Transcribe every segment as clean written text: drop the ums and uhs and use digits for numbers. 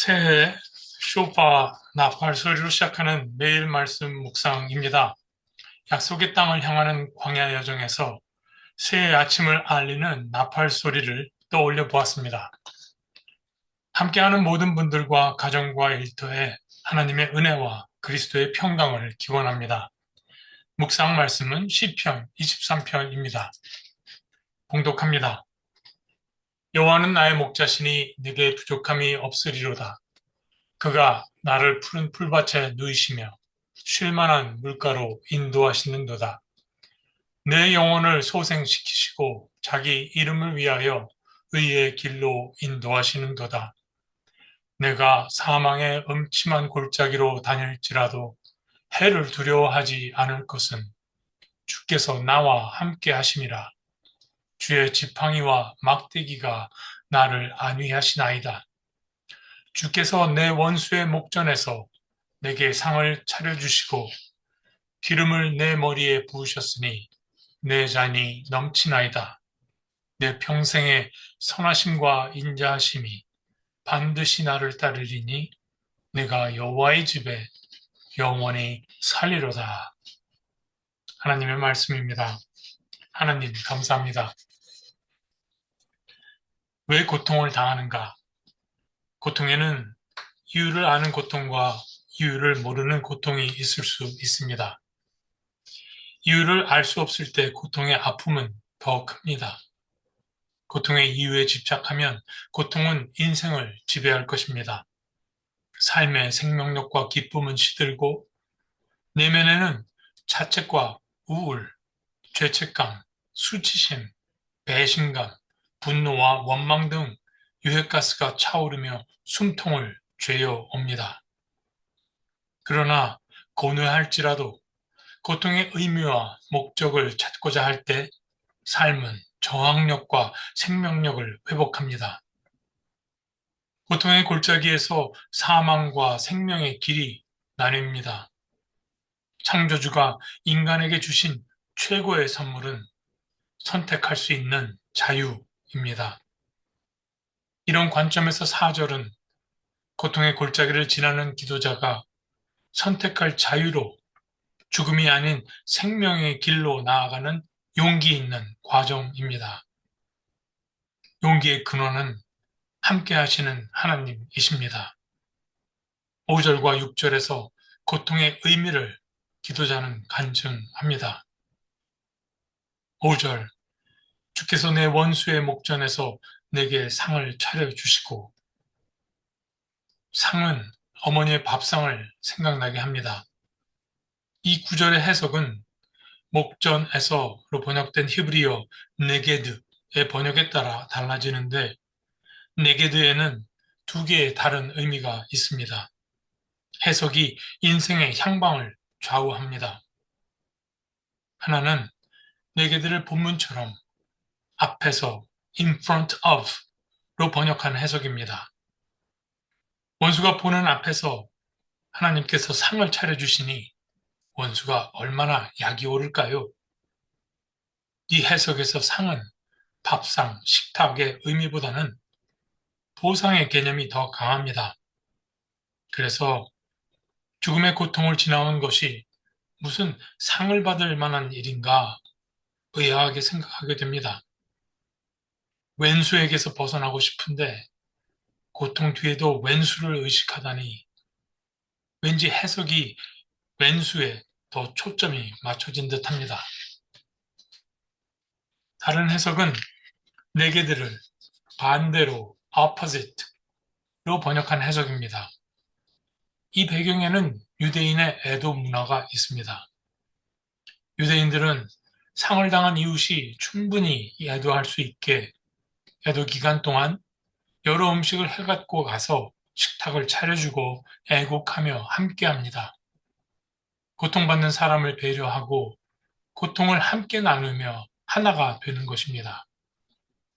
새해 쇼파 나팔 소리로 시작하는 매일 말씀 묵상입니다. 약속의 땅을 향하는 광야 여정에서 새해 아침을 알리는 나팔 소리를 떠올려 보았습니다. 함께하는 모든 분들과 가정과 일터에 하나님의 은혜와 그리스도의 평강을 기원합니다. 묵상 말씀은 시편 23편입니다. 봉독합니다. 여호와는 나의 목자시니 내게 부족함이 없으리로다. 그가 나를 푸른 풀밭에 누이시며 쉴 만한 물가로 인도하시는도다. 내 영혼을 소생시키시고 자기 이름을 위하여 의의 길로 인도하시는도다. 내가 사망의 음침한 골짜기로 다닐지라도 해를 두려워하지 않을 것은 주께서 나와 함께 하심이라. 주의 지팡이와 막대기가 나를 안위하시나이다. 주께서 내 원수의 목전에서 내게 상을 차려주시고 기름을 내 머리에 부으셨으니 내 잔이 넘치나이다. 내 평생의 선하심과 인자하심이 반드시 나를 따르리니 내가 여호와의 집에 영원히 살리로다. 하나님의 말씀입니다. 하나님 감사합니다. 왜 고통을 당하는가? 고통에는 이유를 아는 고통과 이유를 모르는 고통이 있을 수 있습니다. 이유를 알 수 없을 때 고통의 아픔은 더 큽니다. 고통의 이유에 집착하면 고통은 인생을 지배할 것입니다. 삶의 생명력과 기쁨은 시들고 내면에는 자책과 우울, 죄책감, 수치심, 배신감, 분노와 원망 등 유해가스가 차오르며 숨통을 죄어 옵니다. 그러나 고뇌할지라도 고통의 의미와 목적을 찾고자 할 때 삶은 저항력과 생명력을 회복합니다. 고통의 골짜기에서 사망과 생명의 길이 나뉩니다. 창조주가 인간에게 주신 최고의 선물은 선택할 수 있는 자유입니다. 이런 관점에서 사절은 고통의 골짜기를 지나는 기도자가 선택할 자유로 죽음이 아닌 생명의 길로 나아가는 용기 있는 과정입니다. 용기의 근원은 함께 하시는 하나님이십니다. 5절과 6절에서 고통의 의미를 기도자는 간증합니다. 5절, 주께서 내 원수의 목전에서 내게 상을 차려주시고, 상은 어머니의 밥상을 생각나게 합니다. 이 구절의 해석은 목전에서로 번역된 히브리어 네게드의 번역에 따라 달라지는데 네게드에는 두 개의 다른 의미가 있습니다. 해석이 인생의 향방을 좌우합니다. 하나는 네게드를 본문처럼 앞에서 in front of로 번역한 해석입니다. 원수가 보는 앞에서 하나님께서 상을 차려주시니 원수가 얼마나 약이 오를까요? 이 해석에서 상은 밥상, 식탁의 의미보다는 보상의 개념이 더 강합니다. 그래서 죽음의 고통을 지나온 것이 무슨 상을 받을 만한 일인가 의아하게 생각하게 됩니다. 왼수에게서 벗어나고 싶은데 고통 뒤에도 왼수를 의식하다니 왠지 해석이 왼수에 더 초점이 맞춰진 듯합니다. 다른 해석은 네게드를 반대로 opposite로 번역한 해석입니다. 이 배경에는 유대인의 애도 문화가 있습니다. 유대인들은 상을 당한 이웃이 충분히 애도할 수 있게 애도 기간 동안 여러 음식을 해갖고 가서 식탁을 차려주고 애곡하며 함께합니다. 고통받는 사람을 배려하고 고통을 함께 나누며 하나가 되는 것입니다.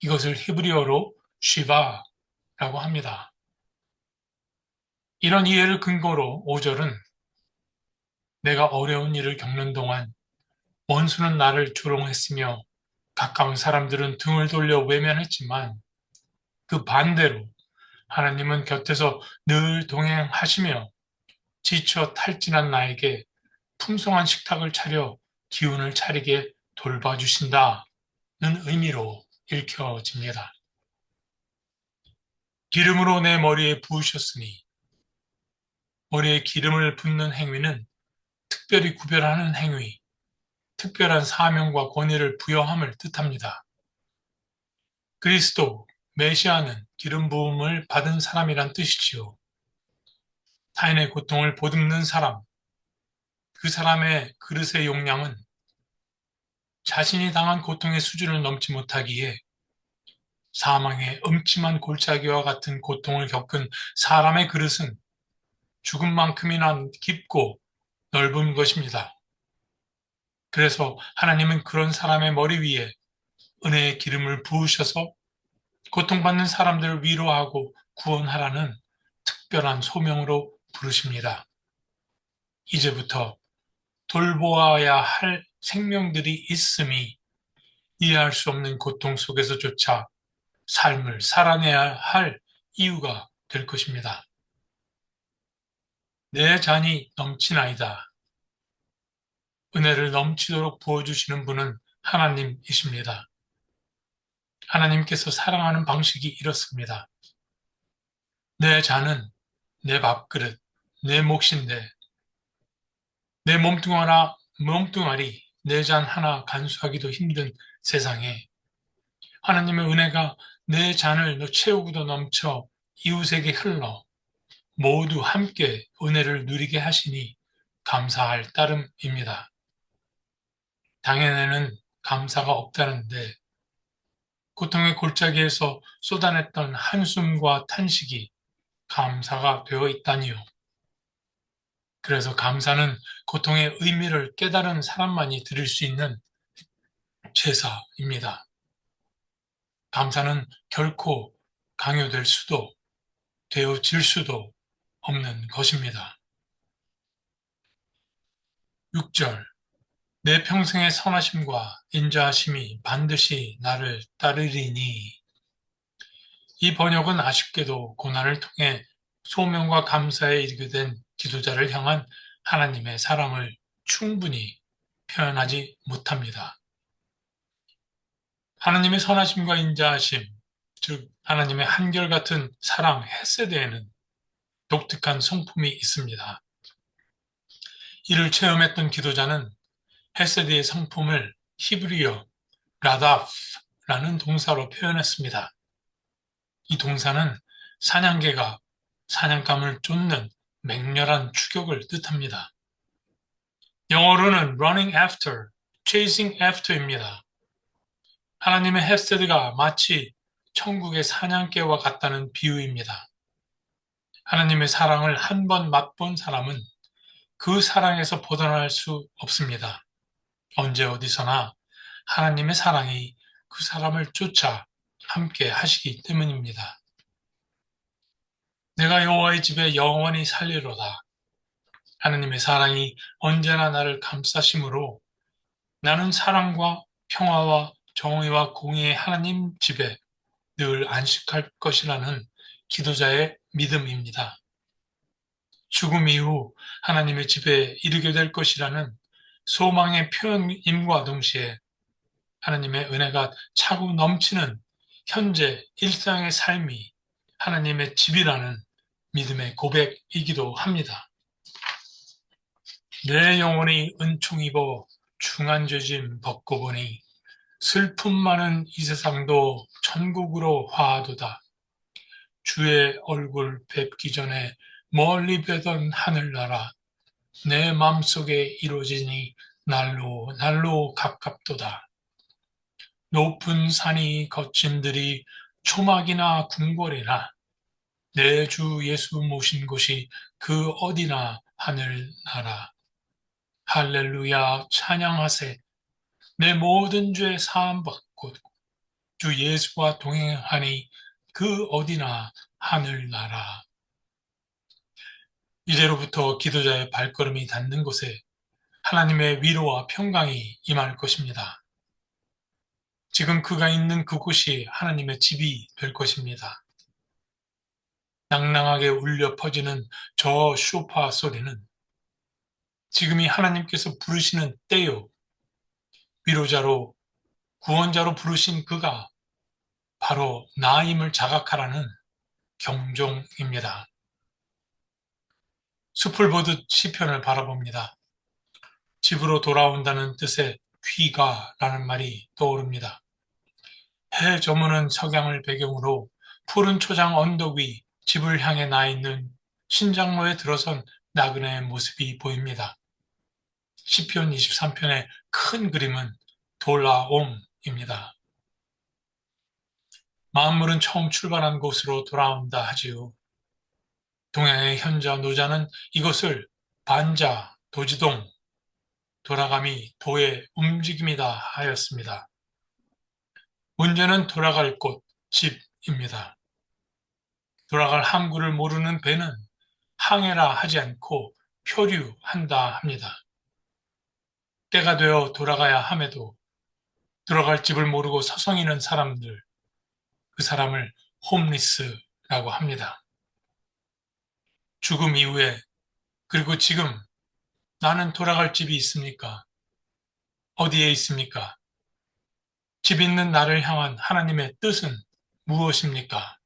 이것을 히브리어로 쉬바라고 합니다. 이런 이해를 근거로 5절은 내가 어려운 일을 겪는 동안 원수는 나를 조롱했으며 가까운 사람들은 등을 돌려 외면했지만 그 반대로 하나님은 곁에서 늘 동행하시며 지쳐 탈진한 나에게 풍성한 식탁을 차려 기운을 차리게 돌봐주신다는 의미로 읽혀집니다. 기름으로 내 머리에 부으셨으니 머리에 기름을 붓는 행위는 특별히 구별하는 행위, 특별한 사명과 권위를 부여함을 뜻합니다. 그리스도, 메시아는 기름 부음을 받은 사람이란 뜻이지요. 타인의 고통을 보듬는 사람, 그 사람의 그릇의 용량은 자신이 당한 고통의 수준을 넘지 못하기에 사망의 음침한 골짜기와 같은 고통을 겪은 사람의 그릇은 죽음만큼이나 깊고 넓은 것입니다. 그래서 하나님은 그런 사람의 머리 위에 은혜의 기름을 부으셔서 고통받는 사람들을 위로하고 구원하라는 특별한 소명으로 부르십니다. 이제부터 돌보아야 할 생명들이 있음이 이해할 수 없는 고통 속에서조차 삶을 살아내야 할 이유가 될 것입니다. 내 잔이 넘치나이다. 은혜를 넘치도록 부어주시는 분은 하나님이십니다. 하나님께서 사랑하는 방식이 이렇습니다. 내 잔은 내 밥그릇, 내 몫인데 내 몸뚱아리, 내 잔 하나 간수하기도 힘든 세상에 하나님의 은혜가 내 잔을 채우고도 넘쳐 이웃에게 흘러 모두 함께 은혜를 누리게 하시니 감사할 따름입니다. 당연에는 감사가 없다는데 고통의 골짜기에서 쏟아냈던 한숨과 탄식이 감사가 되어 있다니요. 그래서 감사는 고통의 의미를 깨달은 사람만이 드릴 수 있는 제사입니다. 감사는 결코 강요될 수도 되어질 수도 없는 것입니다. 6절 내 평생의 선하심과 인자하심이 반드시 나를 따르리니 이 번역은 아쉽게도 고난을 통해 소명과 감사에 이르게 된 지도자를 향한 하나님의 사랑을 충분히 표현하지 못합니다. 하나님의 선하심과 인자하심, 즉 하나님의 한결같은 사랑 헤세드에는 독특한 성품이 있습니다. 이를 체험했던 기도자는 헤세드의 성품을 히브리어 라다프라는 동사로 표현했습니다. 이 동사는 사냥개가 사냥감을 쫓는 맹렬한 추격을 뜻합니다. 영어로는 running after, chasing after입니다. 하나님의 헤세드가 마치 천국의 사냥개와 같다는 비유입니다. 하나님의 사랑을 한 번 맛본 사람은 그 사랑에서 벗어날 수 없습니다. 언제 어디서나 하나님의 사랑이 그 사람을 쫓아 함께 하시기 때문입니다. 내가 여호와의 집에 영원히 살리로다. 하나님의 사랑이 언제나 나를 감싸심으로 나는 사랑과 평화와 정의와 공의의 하나님 집에 늘 안식할 것이라는 기도자의 믿음입니다. 죽음 이후 하나님의 집에 이르게 될 것이라는 소망의 표현임과 동시에 하나님의 은혜가 차고 넘치는 현재 일상의 삶이 하나님의 집이라는 믿음의 고백이기도 합니다. 내 영혼이 은총 입어 중한 죄짐 벗고 보니 슬픔 많은 이 세상도 천국으로 화하도다. 주의 얼굴 뵙기 전에 멀리 뵈던 하늘나라 내 맘속에 이루어지니 날로 날로 가깝도다. 높은 산이 거친들이 초막이나 궁궐이나 내 주 예수 모신 곳이 그 어디나 하늘나라. 할렐루야 찬양하세. 내 모든 죄 사함받고 주 예수와 동행하니 그 어디나 하늘나라. 이제로부터 기도자의 발걸음이 닿는 곳에 하나님의 위로와 평강이 임할 것입니다. 지금 그가 있는 그곳이 하나님의 집이 될 것입니다. 낭낭하게 울려 퍼지는 저 쇼파 소리는 지금이 하나님께서 부르시는 때요. 위로자로, 구원자로 부르신 그가 바로 나임을 자각하라는 경종입니다. 숲을 보듯 시편을 바라봅니다. 집으로 돌아온다는 뜻의 귀가라는 말이 떠오릅니다. 해 저무는 석양을 배경으로 푸른 초장 언덕 위 집을 향해 나 있는 신장로에 들어선 나그네의 모습이 보입니다. 시편 23편의 큰 그림은 돌아옴입니다. 만물은 처음 출발한 곳으로 돌아온다 하지요. 동양의 현자 노자는 이것을 반자, 도지동, 돌아감이 도의 움직임이다 하였습니다. 문제는 돌아갈 곳, 집입니다. 돌아갈 항구를 모르는 배는 항해라 하지 않고 표류한다 합니다. 때가 되어 돌아가야 함에도 들어갈 집을 모르고 서성이는 사람들, 그 사람을 홈리스라고 합니다. 죽음 이후에 그리고 지금 나는 돌아갈 집이 있습니까? 어디에 있습니까? 집 있는 나를 향한 하나님의 뜻은 무엇입니까?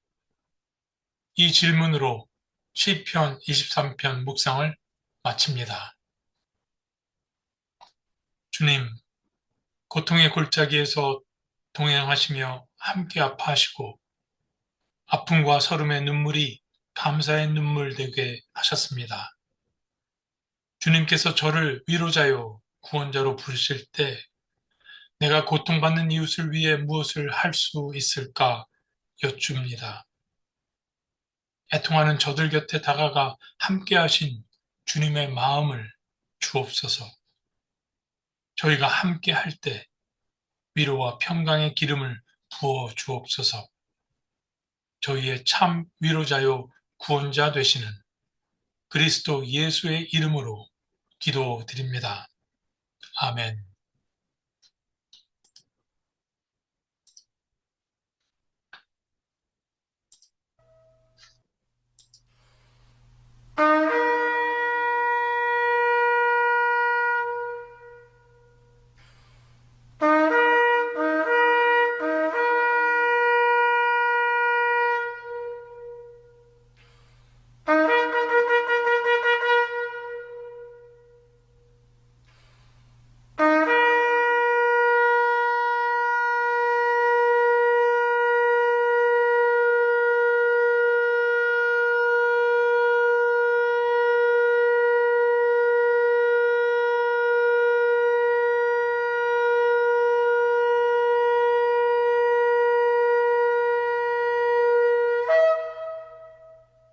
이 질문으로 시편 23편 묵상을 마칩니다. 주님, 고통의 골짜기에서 동행하시며 함께 아파하시고 아픔과 서름의 눈물이 감사의 눈물 되게 하셨습니다. 주님께서 저를 위로자요 구원자로 부르실 때 내가 고통받는 이웃을 위해 무엇을 할 수 있을까 여쭙니다. 애통하는 저들 곁에 다가가 함께하신 주님의 마음을 주옵소서. 저희가 함께 할 때 위로와 평강의 기름을 부어 주옵소서. 저희의 참 위로자요 구원자 되시는 그리스도 예수의 이름으로 기도드립니다. 아멘.